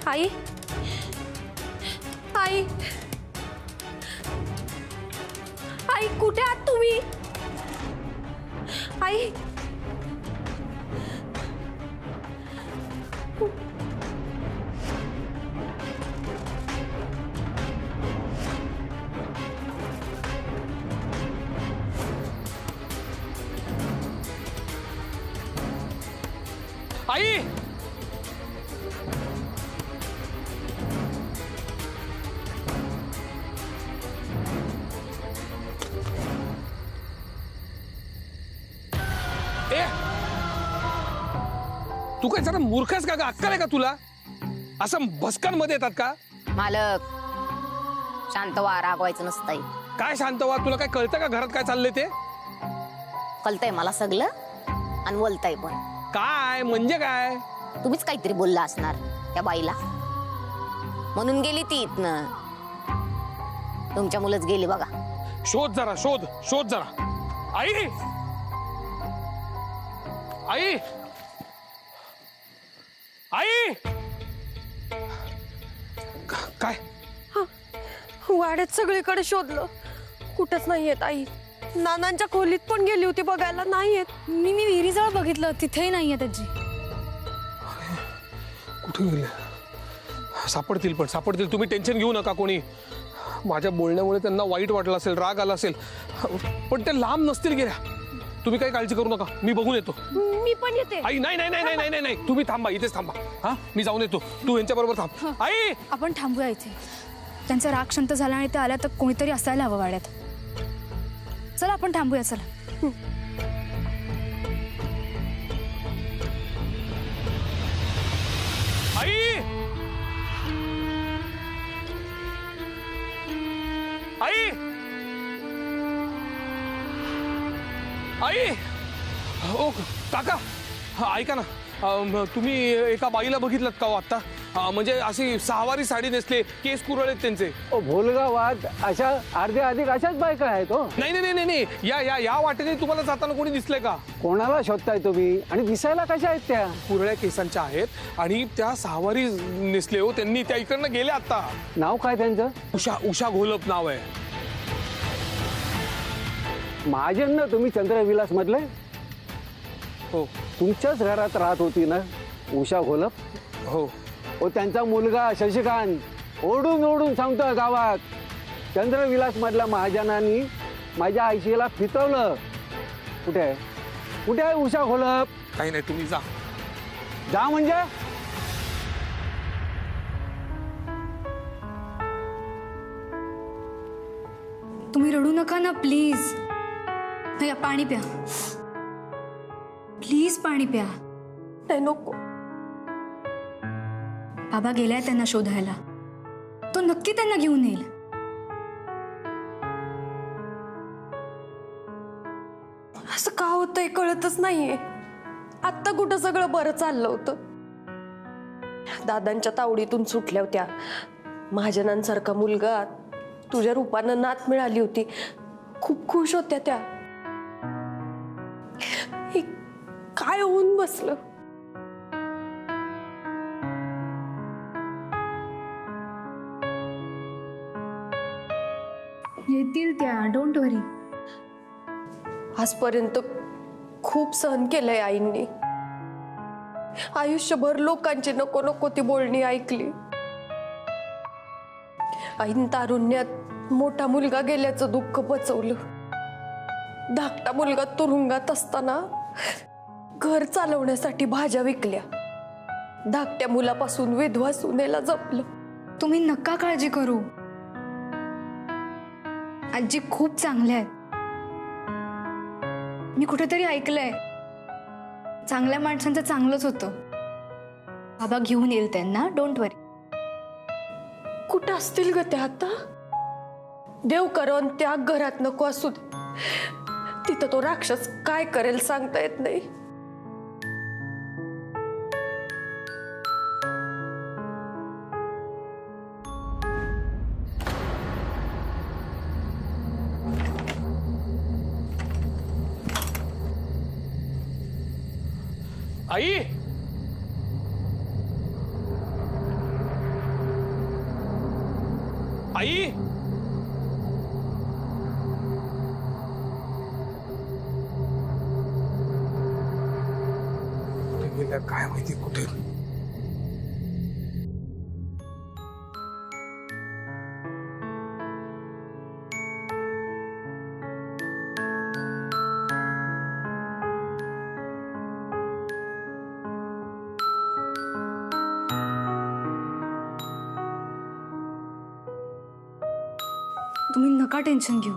आई आई आई कुठे आहात तुम्ही? आई आई ए तू काय जरा मूर्खस का अक्कल आहे का तुला? असं भस्कांमध्ये येतात का? मालक शांत व्हा, रागवायचं नसतंय. काय शांत व्हा? तुला काय कळतं का घरात काय चाललंय ते? कळतंय मला सगळं आणि बोलताय पण. काय म्हणजे काय? तुम्हीच काहीतरी बोलला असणार त्या बाईला, म्हणून गेली ती इथनं. तुमच्या मुलंच गेली बघा. शोध जरा, शोध शोध जरा. आई आई आई काय? वाड्यात सगळीकडे शोधलं, कुठंच नाही येत. आई नानांच्या खोलीत पण गेली होती बघायला, नाही येत. मी विहिरीजवळ बघितलं, तिथेही नाहीये त्याची. कुठे गेले? सापडतील, पण सापडतील. तुम्ही टेन्शन घेऊ नका. कोणी माझ्या बोलण्यामुळे त्यांना वाईट वाटलं असेल, राग आला असेल, पण ते लांब नसतील गेल्या. तुम्ही काही काळजी करू नका, मी बघून येतो. मी पण येते. आई नाही नाही नाही नाही नाही नाही, तुम्ही थांबा, इथेच थांबा. हा, मी जाऊन येतो. तू यांच्या बरोबर थांब. आई आपण थांबूया इथे. त्यांचा राग शांत झाला आणि ते आल्या तर कोणीतरी असायला हवं वाड्यात. चला आपण थांबूया. चला. आई आई आई ओ काका, ऐका ना, तुम्ही एका बाईला बघितलं का हो आत्ता? म्हणजे अशी सहावारी साडी नेसले, केस कुरळेत त्यांचे. ओ भोलगावात अशा अर्ध्या अधिक अशाच बायका आहेत हो. नाही नाही नाही नाही, या या या वाटेने तुम्हाला जाताना कोणी दिसलंय का? कोणाला शोधताय तुम्ही? आणि दिसायला कशा आहेत त्या? कुरळ्या केसांच्या आहेत आणि त्या सहावारी नेसले हो त्यांनी. त्या इकडनं गेल्या आता. नाव काय त्यांचं? उषा उषा घोलप नाव आहे. महाजन ना तुम्ही चंद्रविलास मधले? हो तुमच्याच घरात राहत होती ना उषा घोलप? हो. ओ त्यांचा मुलगा शशिकांत ओढून ओढून सांगतोय गावात, चंद्रविलास मधल्या महाजनांनी माझ्या आईशीला फितवलं. कुठे आहे, कुठे आहे उषा घोलप? काही नाही, तुम्ही जा. जा म्हणजे? तुम्ही रडू नका ना प्लीज. नाही, पाणी प्या प्लीज, पाणी प्या. नाही नको. बाबा गेलाय त्यांना शोधायला. तो नक्की त्यांना घेऊन येईल. असं का होतंय कळतच नाहीये. आत्ता कुठं सगळं बरं चाललं होतं. दादांच्या तावडीतून सुटल्या होत्या. महाजनांसारखा मुलगा, तुझ्या रूपानं नात मिळाली होती, खूप खुश होत्या त्या. हे काय होऊन बसलं? येतील त्या, डोंट वरी. आजपर्यंत खूप सहन केलंय आईंनी. आयुष्यभर लोकांची नको नको ती बोलणी ऐकली. आईन तारुण्यात मोठा मुलगा गेल्याचं दुःख पचवलं. धाकटा मुलगा तुरुंगात असताना घर चालवण्यासाठी भाज्या विकल्या. धाकट्या मुलापासून विधवा सुनेला जपलं. तुम्ही नका काळजी करू. आजी खूप चांगल्या आहेत. मी कुठेतरी ऐकलंय, चांगल्या माणसांचं चांगलंच होतं. बाबा घेऊन येईल त्यांना, डोंट वरी. कुठं असतील ग त्या आता? देव करून त्या घरात नको असू दे. तिथं तो राक्षस काय करेल सांगता येत नाही. आई आई कुठे गेल्या काय माहिती कुठे. तुम्ही नका टेन्शन घेऊ,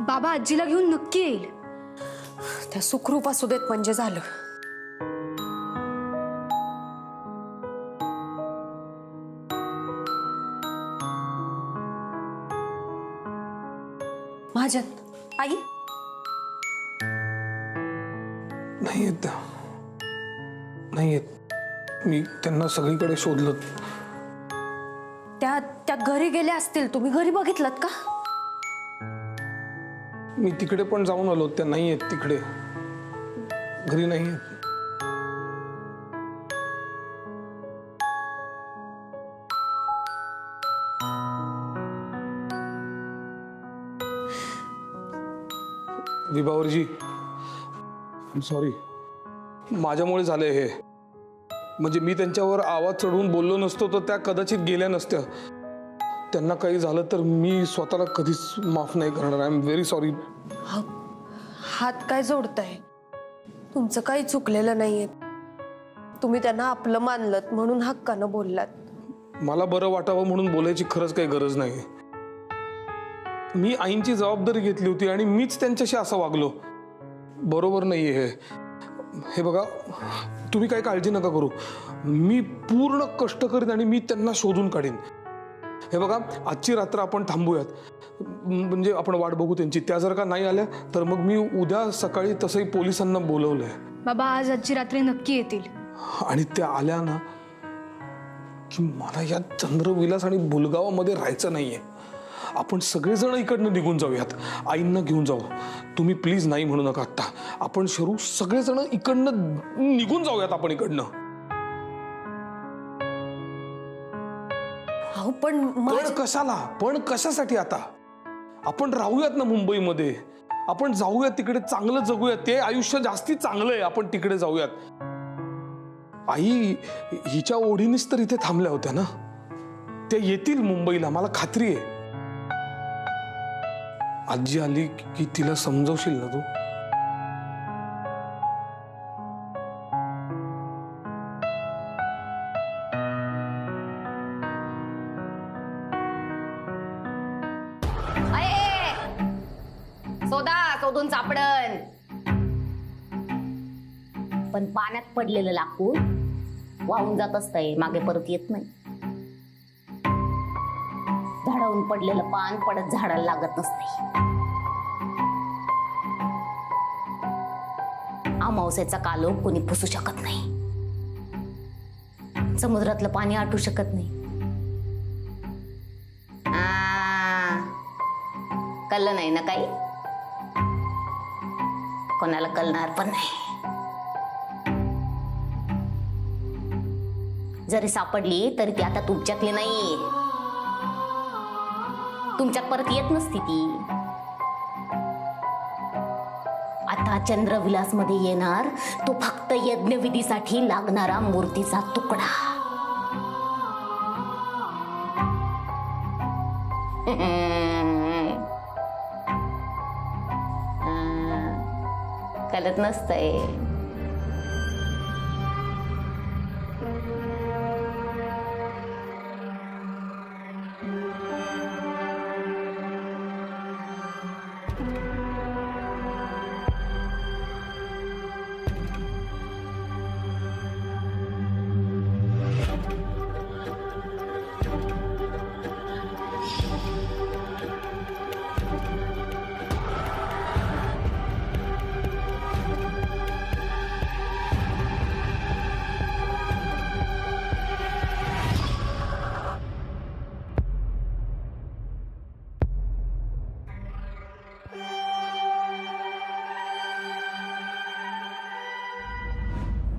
बाबा आजीला घेऊन नक्की येईल. त्या सुखरूप असू देत म्हणजे झालं. महाजन, आई नाही येत, नाही येत. मी त्यांना सगळीकडे शोधलं. त्या घरी गेल्या असतील, तुम्ही घरी बघितलं का? मी तिकडे पण जाऊन आलो, त्या नाही आहेत तिकडे, घरी नाही आहेत. विभावरजी, सॉरी, माझ्यामुळे झालंय हे. म्हणजे मी त्यांच्यावर आवाज चढवून बोललो नसतो तर त्या कदाचित गेल्या नसत्या. त्यांना काही झालं तर मी स्वतःला कधीच माफ नाही करणार. I am very sorry. हात काय जोडताय? तुमचं काही चुकलेलं नाहीये. तुम्ही त्यांना आपलं मानलत म्हणून हक्कानं बोललात. मला बरं वाटावं म्हणून बोलायची खरंच काही गरज नाही. मी आईंची जबाबदारी घेतली होती आणि मीच त्यांच्याशी असं वागलो. बरोबर नाहीये हे. हे बघा, तुम्ही काही काळजी नका करू. मी पूर्ण कष्ट करीन आणि मी त्यांना शोधून काढीन. हे बघा, आजची रात्र आपण थांबूयात, म्हणजे आपण वाट बघू त्यांची. त्या जर का नाही आल्या तर मग मी उद्या सकाळी तसंही पोलिसांना बोलवलंय. बाबा आज आजची रात्री नक्की येतील. आणि त्या आल्या ना की मला या चंद्रविलास आणि बुलगावामध्ये राहायचं नाहीये. आपण सगळेजण इकडनं निघून जाऊयात, आईंना घेऊन जाऊ. तुम्ही प्लीज नाही म्हणू नका आत्ता. आपण शरू सगळेजण इकडनं निघून जाऊयात. आपण इकडनं. पण कशाला? पण कशासाठी आता? आपण राहूयात ना मुंबईमध्ये. आपण जाऊयात तिकडे, चांगलं जगूयात. ते आयुष्य जास्ती चांगलं आहे. आपण तिकडे जाऊयात. आई हिच्या ओढीनेच तर इथे थांबल्या होत्या ना. त्या येतील मुंबईला, मला खात्री आहे. आजी आली की तिला समजवशील ना तू? शोधून सापडन. पण पाण्यात पडलेलं लाकूड वाहून जात असतंय, मागे परत येत नाही. झाडावरून पडलेलं पान पडत झाडाला लागत नसते. अमावस्येचा कालोख कोणी पुसू शकत नाही. समुद्रातलं पाणी आटू शकत नाही. कळलं नाही ना काही? कोणाला कळणार पण नाही. जरी सापडली तरी ती आता तुमच्यातली नाही. तुमच्यात परत येत नसती ती. आता चंद्रविलास मध्ये येणार तो फक्त यज्ञविधीसाठी लागणारा मूर्तीचा तुकडा. कळत नसतंय.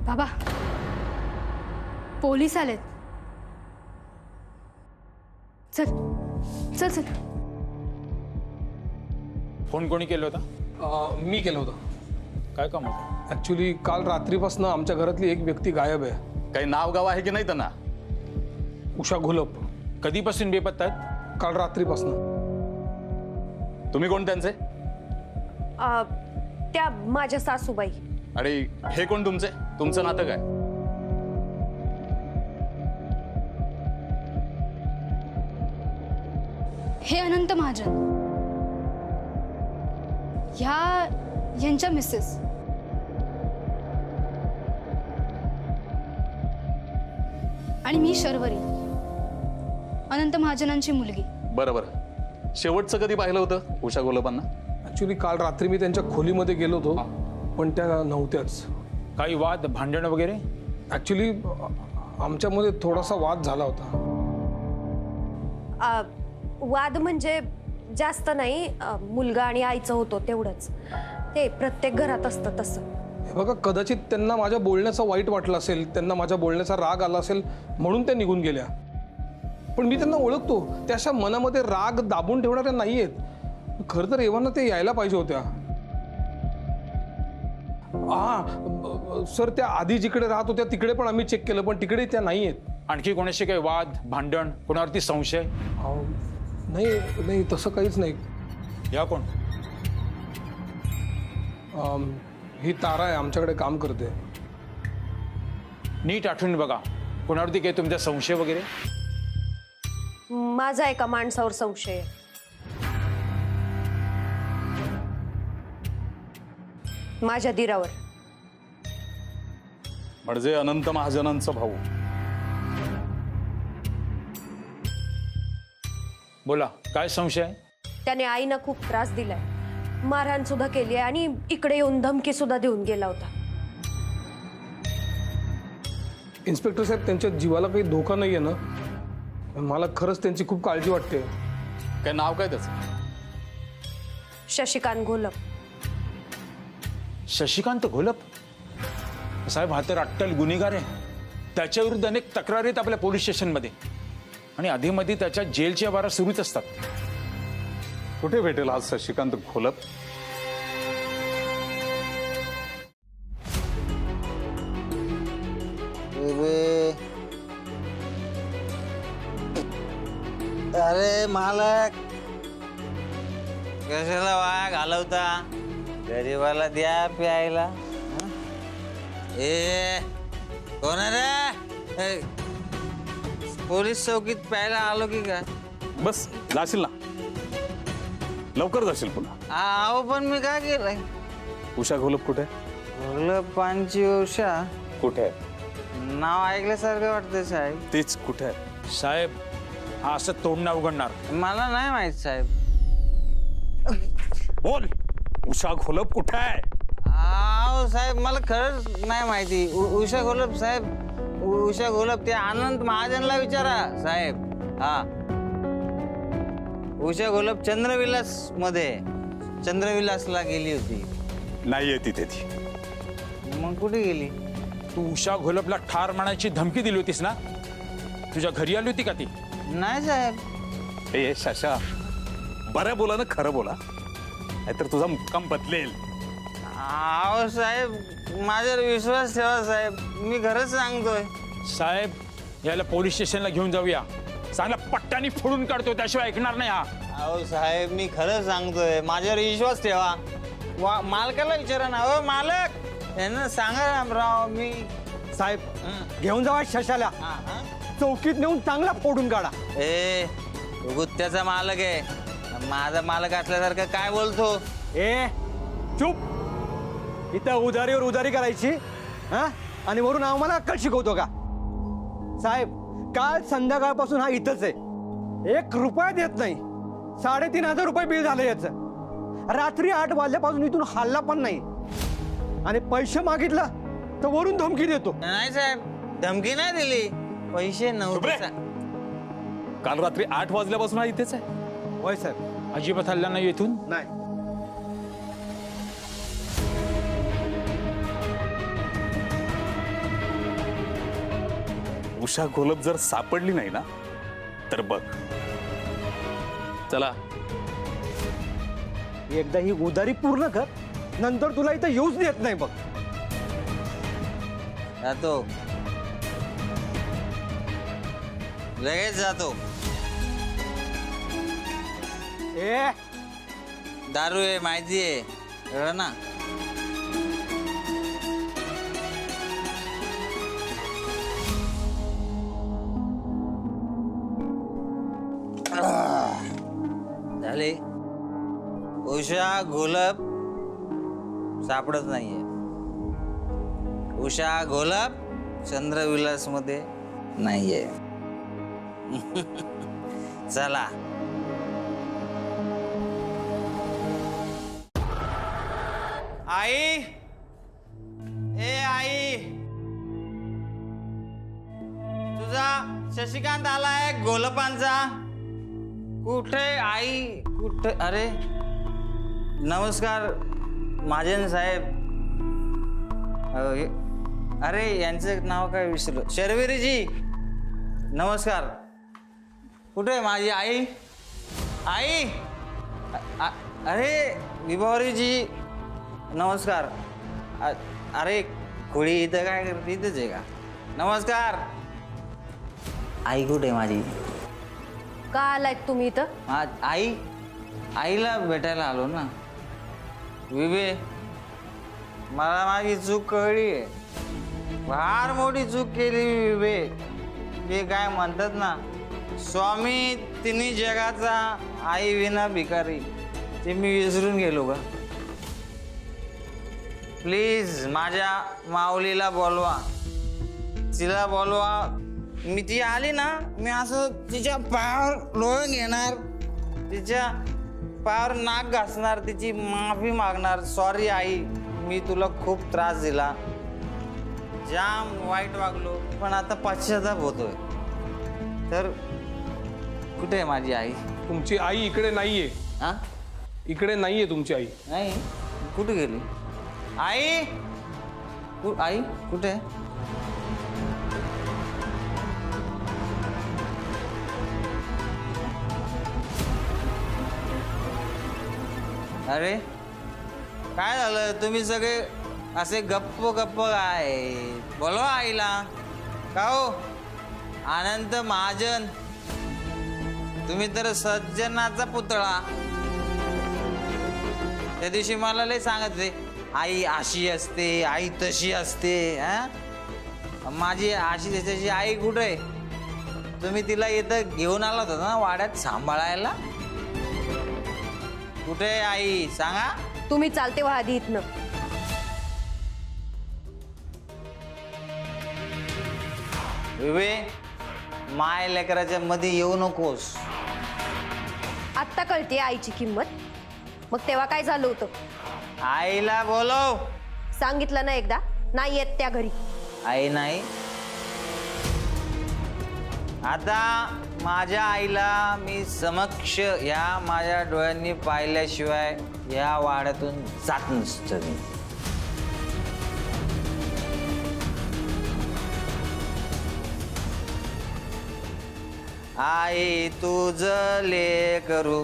बाबा पोलीस आलेत. चल चल चल. फोन कोणी केलं होता? मी केलं होतं. काय काम होतं? ॲक्च्युली काल रात्रीपासून आमच्या घरातली एक व्यक्ती गायब आहे. काही नाव गाव आहे की नाही त्यांना? उषा घोलप. कधीपासून बेपत्ता आहेत? काल रात्रीपासून. तुम्ही कोण त्यांचे? त्या माझ्या सासूबाई. आणि हे कोण तुमचे? तुमचं नातं काय? हे अनंत महाजन, यांच्या मिसेस. आणि मी शर्वरी, अनंत महाजनांची मुलगी. बरं बरं. शेवटचं कधी पाहिलं होतं उषा घोलपांना? ॲक्च्युली काल रात्री मी त्यांच्या खोलीमध्ये गेलो होतो, पण त्या नव्हत्याच. काही वाद भांडण वगैरे? ॲक्च्युली आमच्यामध्ये थोडासा वाद झाला होता. वाद म्हणजे जास्त नाही, मुलगा आणि आईचं होतं तेवढंच. ते प्रत्येक घरात असतं तसं. हे बघा, कदाचित त्यांना माझ्या बोलण्याचं वाईट वाटलं असेल, त्यांना माझ्या बोलण्याचा राग आला असेल म्हणून त्या निघून गेल्या. पण मी त्यांना ओळखतो, त्या अशा मनामध्ये राग दाबून ठेवणाऱ्या नाही आहेत. खरं तर एव्हाना ते यायला पाहिजे होत्या. सर, त्या आधी जिकडे राहत होत्या तिकडे पण आम्ही चेक केलं, पण तिकडे त्या नाही आहेत. आणखी कोणाशी काही वाद भांडण, कोणावरती संशय? नाही नाही, तसं काहीच नाही. या कोण? ही तारा आहे, आमच्याकडे काम करते. नीट आठवून बघा, कोणावरती काही तुमचा संशय वगैरे? माझा एका माणसावर संशय आहे. माझ्या दिरावर. म्हणजे अनंत महाजनांचा भाऊ. बोला, काय संशय आहे? त्याने आईना खूप त्रास दिलाय, मारहाण सुद्धा केली आहे आणि इकडे येऊन धमकी सुद्धा देऊन गेला होता. इन्स्पेक्टर साहेब, त्यांच्या जीवाला काही धोका नाहीये ना? मला खरंच त्यांची खूप काळजी वाटते. काय नाव काय त्याचं? शशिकांत घोलप. शशिकांत घोलप? साहेब, हा तर अट्टल गुन्हेगार आहे. त्याच्या विरुद्ध अनेक तक्रारी आहेत आपल्या पोलीस स्टेशनमध्ये, आणि आधीमध्ये त्याच्या जेलच्या वारा सुरूच असतात. कुठे भेटेल आज शशिकांत घोलप? अरे मालक, कशाला वाया घालवता? गरीबाला द्या प्यायला. हं? ए कोण रे? पोलीस चौकीत प्यायला आलो की काय? बस जाशील ना, लवकर जाशील पुन्हा. अहो पण मी काय केलंय? उषा घोलप कुठे? घोलपांची उषा कुठे आहे? नाव ऐकल्यासारखं वाटतंय साहेब. तीच कुठे आहे? साहेब, हा असं तोंड उघडणार? मला नाही माहित साहेब. बोल, उषा घोलप कुठे आहे? अहो साहेब, मला खरंच नाही माहिती. उषा घोलप साहेब, उषा घोलप ते अनंत महाजनला विचारा साहेब. हा, उषा घोलप चंद्रविलास मध्ये, चंद्रविलासला गेली होती. नाहीये तिथे ती. मग कुठे गेली? तू उषा घोलपला ठार मारण्याची धमकी दिली होतीस ना? तुझ्या घरी आली होती का ती? नाही साहेब. ए शशा, बरं बोला ना, खरं बोला, नाहीतर तुझा मुक्काम बदलेल. अहो साहेब, माझ्यावर विश्वास ठेवा साहेब, मी खरंच सांगतोय. साहेब, याला पोलीस स्टेशनला घेऊन जाऊया. चांगला पट्ट्याने फोडून काढतो, त्याशिवाय ऐकणार नाही हा. अहो साहेब, मी खरंच सांगतोय, माझ्यावर विश्वास ठेवा. मालकाला विचारा ना. हो मालक, यांना सांगा रामराव. मी साहेब, घेऊन जावा शशाला, चौकीत नेऊन चांगला फोडून काढा. ए, तो गुत्त्याचा मालक आहे, माझा मालक असल्यासारखं काय बोलतो? ए चुप, इथं उधारीवर उधारी करायची हा, आणि वरून आम्हाला अक्कल शिकवतो का? साहेब, काल संध्याकाळपासून हा इथंच आहे, 1 रुपया देत नाही. 3,500 रुपये बिल झालं याचं. रात्री 8 वाजल्यापासून इथून हल्ला पण नाही, आणि पैसे मागितलं तर वरून धमकी देतो. नाही साहेब, धमकी नाही दिली, पैसे नव्हते. काल रात्री 8 वाजल्यापासून हा इथेच आहे. होय साहेब. अजिबात हल्ला नाही इथून? नाही. उषा घोलप जर सापडली नाही ना तर बघ. चला. एकदा ही उधारी पूर्ण कर, नंतर तुला इथं येऊच देत नाही बघ. जातो, लगेच जातो. ए दारू आहे माहिती आहे, कळलं ना. झाले. उषा घोलप सापडत नाहीये. उषा घोलप चंद्रविलास मध्ये नाहीये. चला. आई, ए आई, तुझा शशिकांत आलाय घोलपांचा. कुठे आई, कुठे? अरे नमस्कार महाजन साहेब. अरे यांचं नाव काय विसरलो. शर्वरीजी नमस्कार. कुठे माझी आई? आई, अरे विभावरीजी नमस्कार. अरे खोळी इथं काय करते? इथंच आहे का? नमस्कार. आई कुठे माझी? का आलाय तुम्ही इथं? आई, आईला भेटायला आलो ना. विवे, मला माझी चूक कळली आहे. फार मोठी चूक केली विवे. ते काय म्हणतात ना, स्वामी तिन्ही जगाचा आई विना भिकारी, ते मी विसरून गेलो का. प्लीज माझ्या माऊलीला बोलवा, तिला बोलवा. मी ती आली ना, मी असं तिच्या पायावर लोळून घेणार, तिच्या पायावर नाक घासणार, तिची माफी मागणार. सॉरी आई, मी तुला खूप त्रास दिला, जाम वाईट वागलो, पण आता पश्चाताप होतोय. तर कुठे आहे माझी आई? तुमची आई इकडे नाहीये. हा, इकडे नाहीये तुमची आई. नाही, कुठे गेली आई? आई कुठे आहे? अरे काय झालं? तुम्ही सगळे असे गप्प गप्प काय? बोलवा आईला. का हो अनंत महाजन, तुम्ही तर सज्जनाचा पुतळा. त्या दिवशी मला लय सांगितले, आई अशी असते, आई तशी असते. माझी अशी त्याच्याची आई कुठे आहे? तुम्ही तिला इथं घेऊन आला होता ना वाड्यात सांभाळायला. कुठे आई सांगा. तुम्ही चालते व्हा आधी इथनं. विवे, माय लेकराच्या मध्ये येऊ नकोस. आत्ता कळते आईची किंमत. मग तेव्हा काय झालं होतं? आईला बोलव. सांगितलं ना एकदा, नाही येत त्या घरी. आई नाही. आता माझ्या आईला मी समक्ष या माझ्या डोळ्यांनी पाहिल्याशिवाय या वाड्यातून जात नसतं मी. आई तुझ लेकरू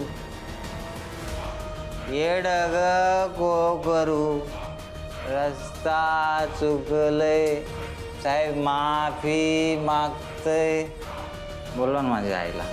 येडग को करू, रस्ता चुकलय, साहेब माफी मागतय. बोलवा ना माझ्या आईला.